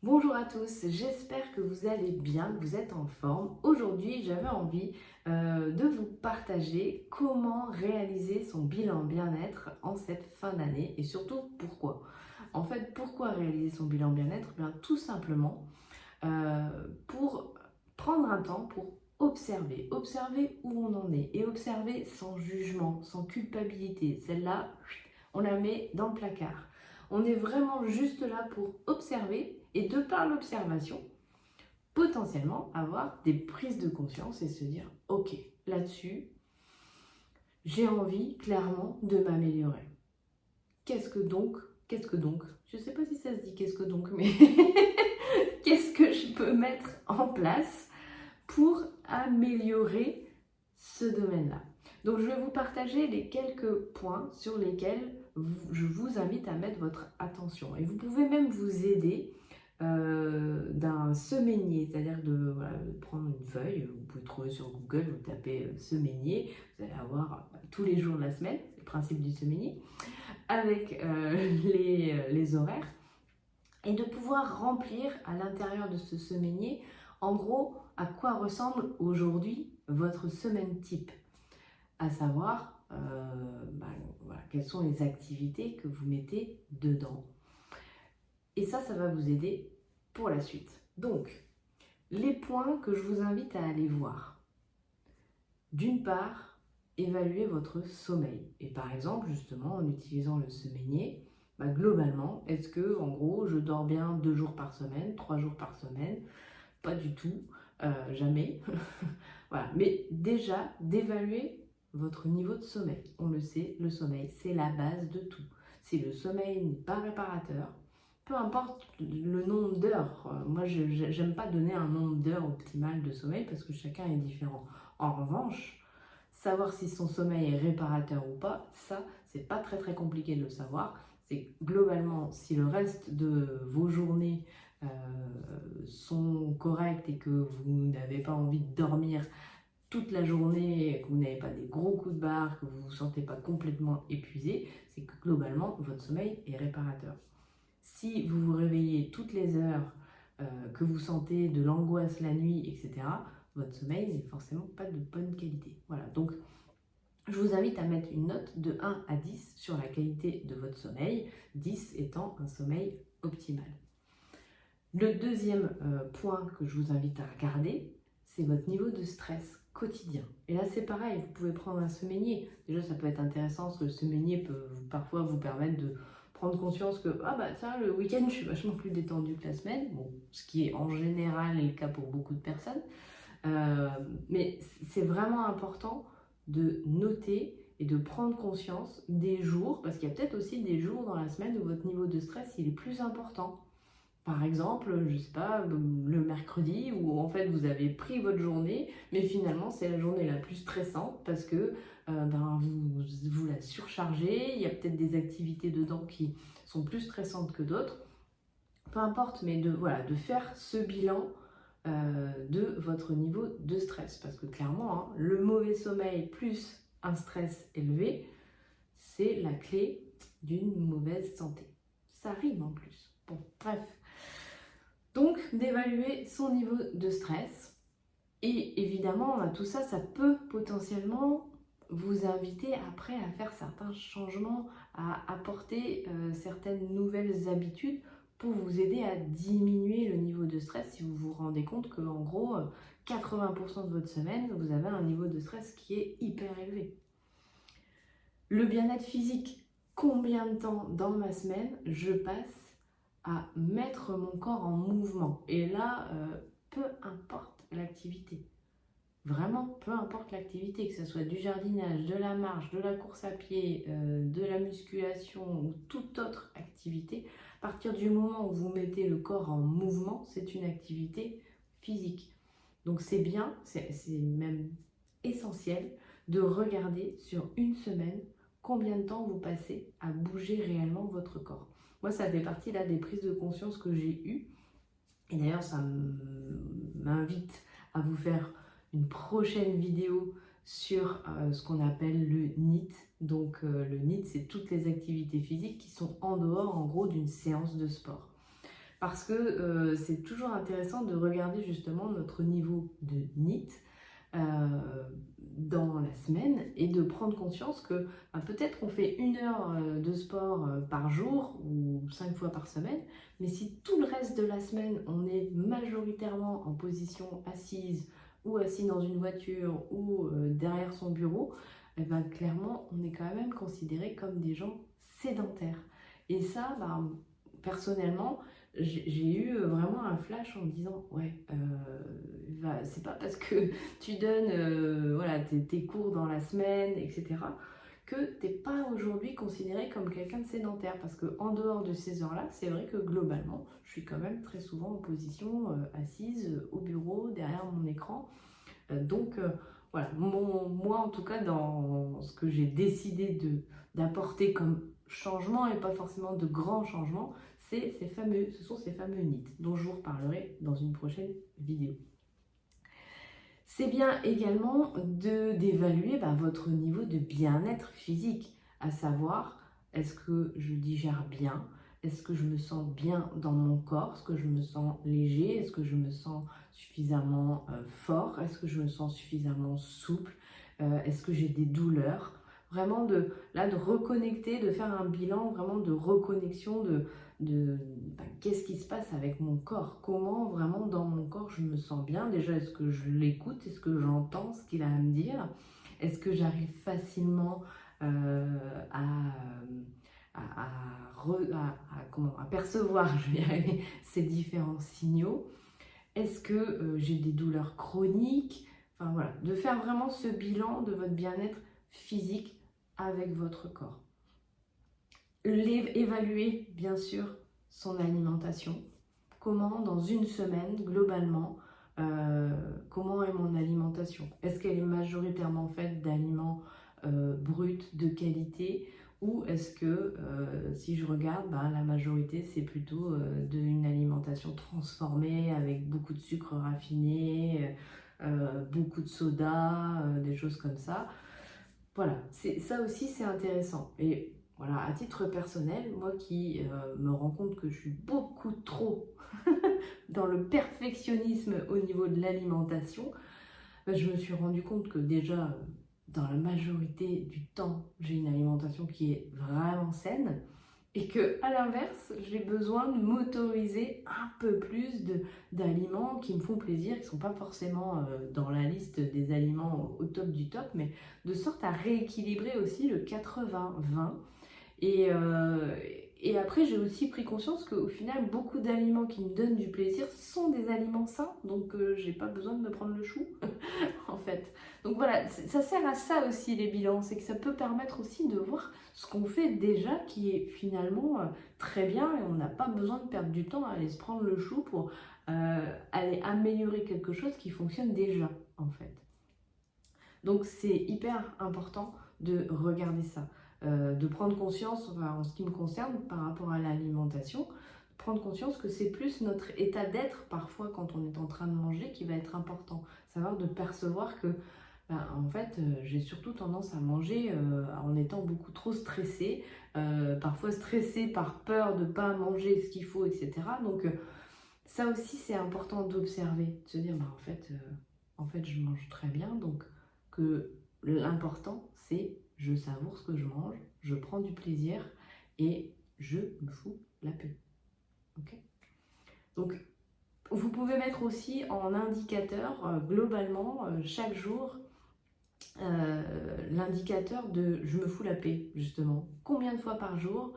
Bonjour à tous, j'espère que vous allez bien, que vous êtes en forme. Aujourd'hui, j'avais envie de vous partager comment réaliser son bilan bien-être en cette fin d'année et surtout pourquoi. En fait, pourquoi réaliser son bilan bien-être? Bien, tout simplement pour prendre un temps pour observer où on en est et observer sans jugement, sans culpabilité. Celle-là, on la met dans le placard. On est vraiment juste là pour observer et de par l'observation, potentiellement avoir des prises de conscience et se dire ok, là-dessus, j'ai envie clairement de m'améliorer. Qu'est-ce que donc Qu'est-ce que donc Je ne sais pas si ça se dit qu'est-ce que donc, mais qu'est-ce que je peux mettre en place pour améliorer ce domaine-là. Donc je vais vous partager les quelques points sur lesquels je vous invite à mettre votre attention. Et vous pouvez même vous aider d'un semainier, c'est-à-dire voilà, de prendre une feuille, vous pouvez trouver sur Google, vous tapez semainier, vous allez avoir tous les jours de la semaine, c'est le principe du semainier, avec les horaires, et de pouvoir remplir à l'intérieur de ce semainier, en gros, à quoi ressemble aujourd'hui votre semaine type, à savoir voilà, quelles sont les activités que vous mettez dedans. Et ça va vous aider pour la suite. Donc, les points que je vous invite à aller voir. D'une part, évaluer votre sommeil. Et par exemple, justement, en utilisant le semainier, globalement, est-ce que, en gros, je dors bien 2 jours par semaine, 3 jours par semaine? Pas du tout, jamais. Voilà. Mais déjà, d'évaluer votre niveau de sommeil. On le sait, le sommeil, c'est la base de tout. Si le sommeil n'est pas réparateur, peu importe le nombre d'heures, moi je n'aime pas donner un nombre d'heures optimal de sommeil parce que chacun est différent. En revanche, savoir si son sommeil est réparateur ou pas, ça, c'est pas très compliqué de le savoir. C'est globalement, si le reste de vos journées sont correctes et que vous n'avez pas envie de dormir toute la journée, que vous n'avez pas des gros coups de barre, que vous ne vous sentez pas complètement épuisé, c'est que globalement, votre sommeil est réparateur. Si vous vous réveillez toutes les heures, que vous sentez de l'angoisse la nuit, etc., votre sommeil n'est forcément pas de bonne qualité. Voilà, donc je vous invite à mettre une note de 1 à 10 sur la qualité de votre sommeil, 10 étant un sommeil optimal. Le deuxième point que je vous invite à regarder, c'est votre niveau de stress quotidien. Et là, c'est pareil, vous pouvez prendre un semainier. Déjà, ça peut être intéressant parce que le semainier peut parfois vous permettre de prendre conscience que tiens, le week-end, je suis vachement plus détendue que la semaine. Bon, ce qui est en général est le cas pour beaucoup de personnes. Mais c'est vraiment important de noter et de prendre conscience des jours, parce qu'il y a peut-être aussi des jours dans la semaine où votre niveau de stress il est plus important. Par exemple, je sais pas, le mercredi où en fait vous avez pris votre journée, mais finalement c'est la journée la plus stressante parce que vous la surchargez, il y a peut-être des activités dedans qui sont plus stressantes que d'autres. Peu importe, mais de faire ce bilan de votre niveau de stress. Parce que clairement, hein, le mauvais sommeil plus un stress élevé, c'est la clé d'une mauvaise santé. Ça rime en plus. Bon, bref. Donc, d'évaluer son niveau de stress. Et évidemment, tout ça, ça peut potentiellement vous inviter après à faire certains changements, à apporter certaines nouvelles habitudes pour vous aider à diminuer le niveau de stress si vous vous rendez compte que en gros 80% de votre semaine, vous avez un niveau de stress qui est hyper élevé. Le bien-être physique, combien de temps dans ma semaine je passe à mettre mon corps en mouvement? Et là, peu importe l'activité. Vraiment, peu importe l'activité, que ce soit du jardinage, de la marche, de la course à pied, de la musculation ou toute autre activité, à partir du moment où vous mettez le corps en mouvement, c'est une activité physique. Donc c'est bien, c'est même essentiel de regarder sur une semaine combien de temps vous passez à bouger réellement votre corps. Moi, ça fait partie là des prises de conscience que j'ai eues. Et d'ailleurs, ça m'invite à vous faire une prochaine vidéo sur ce qu'on appelle le NEAT. Donc le NEAT, c'est toutes les activités physiques qui sont en dehors, en gros, d'une séance de sport. parce que c'est toujours intéressant de regarder justement notre niveau de NEAT dans la semaine et de prendre conscience que peut-être qu'on fait 1 heure de sport par jour ou 5 fois par semaine, mais si tout le reste de la semaine on est majoritairement en position assise ou assis dans une voiture ou derrière son bureau, et ben, clairement on est quand même considéré comme des gens sédentaires. Et ça, personnellement, j'ai eu vraiment un flash en me disant ouais, c'est pas parce que tu donnes voilà, tes cours dans la semaine, etc., que t'es pas aujourd'hui considéré comme quelqu'un de sédentaire. Parce que en dehors de ces heures-là, c'est vrai que globalement, je suis quand même très souvent en position assise au bureau, derrière mon écran. Donc voilà, moi en tout cas, dans ce que j'ai décidé d'apporter comme changement, et pas forcément de grands changements, ce sont ces fameux NEAT dont je vous reparlerai dans une prochaine vidéo. C'est bien également d'évaluer votre niveau de bien-être physique, à savoir, est-ce que je digère bien? Est-ce que je me sens bien dans mon corps? Est-ce que je me sens léger? Est-ce que je me sens suffisamment fort? Est-ce que je me sens suffisamment souple? Est-ce que j'ai des douleurs? Vraiment de reconnecter, de faire un bilan vraiment de reconnexion qu'est-ce qui se passe avec mon corps, comment vraiment dans mon corps je me sens bien. Déjà, est-ce que je l'écoute, est-ce que j'entends ce qu'il a à me dire, est-ce que j'arrive facilement à percevoir, je vais y arriver, ces différents signaux. Est-ce que j'ai des douleurs chroniques? Enfin voilà, de faire vraiment ce bilan de votre bien-être physique avec votre corps. Évaluer bien sûr son alimentation. Comment dans une semaine, globalement, comment est mon alimentation? Est-ce qu'elle est majoritairement faite d'aliments bruts, de qualité? Ou est-ce que, si je regarde, la majorité, c'est plutôt d'une alimentation transformée avec beaucoup de sucre raffiné, beaucoup de soda, des choses comme ça. Voilà, ça aussi, c'est intéressant. Et voilà, à titre personnel, moi qui me rends compte que je suis beaucoup trop dans le perfectionnisme au niveau de l'alimentation, je me suis rendu compte que déjà, dans la majorité du temps, j'ai une alimentation qui est vraiment saine et que, à l'inverse, j'ai besoin de m'autoriser un peu plus d'aliments qui me font plaisir, qui ne sont pas forcément dans la liste des aliments au top du top, mais de sorte à rééquilibrer aussi le 80-20. Et après, j'ai aussi pris conscience qu'au final, beaucoup d'aliments qui me donnent du plaisir sont des aliments sains, donc j'ai pas besoin de me prendre le chou, en fait. Donc voilà, ça sert à ça aussi les bilans, c'est que ça peut permettre aussi de voir ce qu'on fait déjà qui est finalement très bien et on n'a pas besoin de perdre du temps à aller se prendre le chou pour aller améliorer quelque chose qui fonctionne déjà, en fait. Donc c'est hyper important de regarder ça. De prendre conscience, en ce qui me concerne, par rapport à l'alimentation, prendre conscience que c'est plus notre état d'être, parfois quand on est en train de manger, qui va être important. Savoir de percevoir que, en fait, j'ai surtout tendance à manger en étant beaucoup trop stressée, parfois stressée par peur de ne pas manger ce qu'il faut, etc. Donc ça aussi, c'est important d'observer, de se dire, en fait, je mange très bien, donc que l'important, c'est je savoure ce que je mange, je prends du plaisir et je me fous la paix. Ok? Donc, vous pouvez mettre aussi en indicateur, globalement, chaque jour, l'indicateur de je me fous la paix, justement. Combien de fois par jour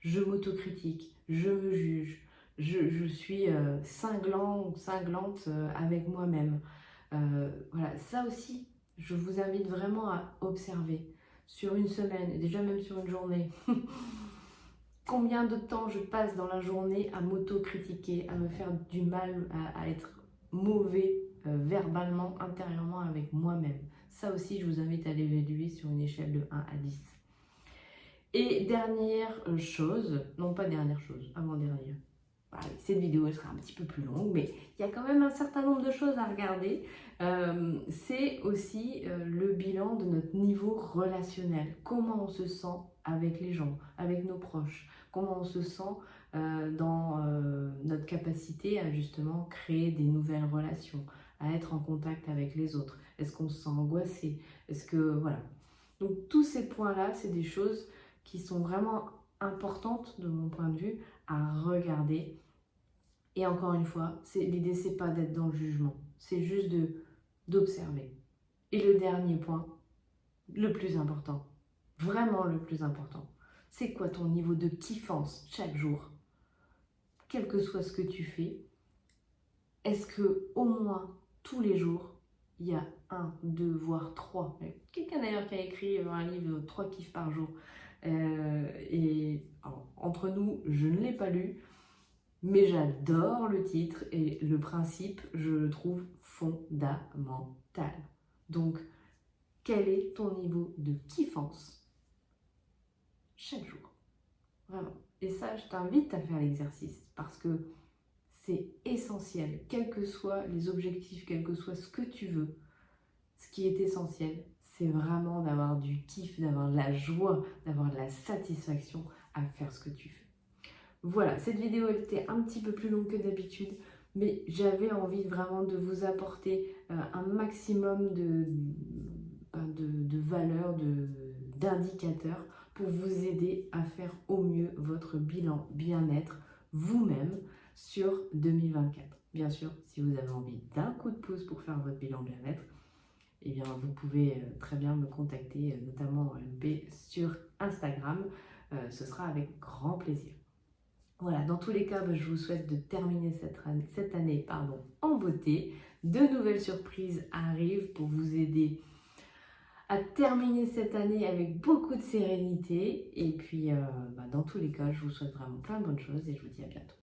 je m'autocritique, je me juge, je suis cinglant ou cinglante avec moi-même. Voilà, ça aussi, je vous invite vraiment à observer sur une semaine, et déjà même sur une journée. Combien de temps je passe dans la journée à m'auto-critiquer, à me faire du mal, à être mauvais verbalement, intérieurement avec moi-même. Ça aussi, je vous invite à l'évaluer sur une échelle de 1 à 10. Et dernière chose, non pas dernière chose, avant-dernière. Cette vidéo elle sera un petit peu plus longue, mais il y a quand même un certain nombre de choses à regarder. C'est aussi le bilan de notre niveau relationnel. Comment on se sent avec les gens, avec nos proches, comment on se sent dans notre capacité à justement créer des nouvelles relations, à être en contact avec les autres. Est-ce qu'on se sent angoissé? Est-ce que, voilà. Donc tous ces points-là, c'est des choses qui sont vraiment importantes de mon point de vue à regarder. Et encore une fois, l'idée, c'est pas d'être dans le jugement, c'est juste d'observer. Et le dernier point, le plus important, vraiment le plus important, c'est quoi ton niveau de kiffance chaque jour? Quel que soit ce que tu fais, est-ce que au moins tous les jours, il y a 1, 2, voire 3. Quelqu'un d'ailleurs qui a écrit un livre 3 kiffs par jour. Et alors, entre nous, je ne l'ai pas lu, mais j'adore le titre et le principe, je le trouve fondamental. Donc, quel est ton niveau de kiffance chaque jour? Vraiment. Et ça, je t'invite à faire l'exercice parce que c'est essentiel, quels que soient les objectifs, quel que soit ce que tu veux. Ce qui est essentiel, c'est vraiment d'avoir du kiff, d'avoir de la joie, d'avoir de la satisfaction à faire ce que tu fais. Voilà, cette vidéo elle était un petit peu plus longue que d'habitude, mais j'avais envie vraiment de vous apporter un maximum de valeurs, d'indicateurs pour vous aider à faire au mieux votre bilan bien-être vous-même sur 2024. Bien sûr, si vous avez envie d'un coup de pouce pour faire votre bilan bien-être, eh bien, vous pouvez très bien me contacter, notamment en MP sur Instagram. Ce sera avec grand plaisir. Voilà, dans tous les cas, je vous souhaite de terminer cette année en beauté. De nouvelles surprises arrivent pour vous aider à terminer cette année avec beaucoup de sérénité. Et puis, dans tous les cas, je vous souhaite vraiment plein de bonnes choses et je vous dis à bientôt.